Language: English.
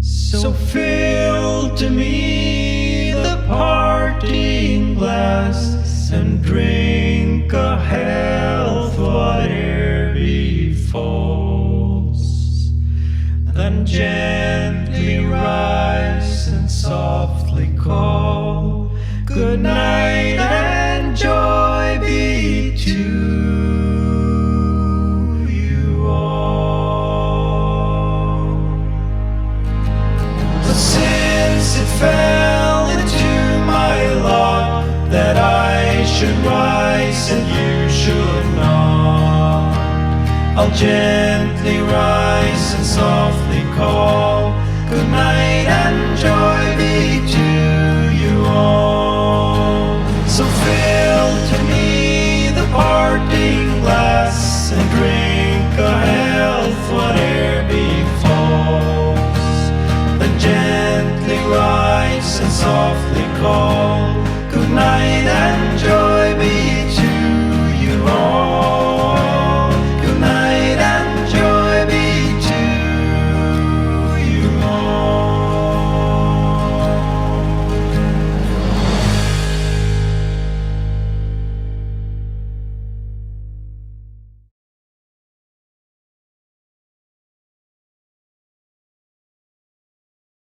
So fill to me the parting glass, and drink a health whate'er befalls. Then gently rise and softly call, good night and joy be to you all. But since it fell into my lot that I should rise and you should not, I'll gently rise and softly call, good night and joy be to you all. So fill to me the parting glass, and drink a health whate'er befalls. Then gently rise and softly call,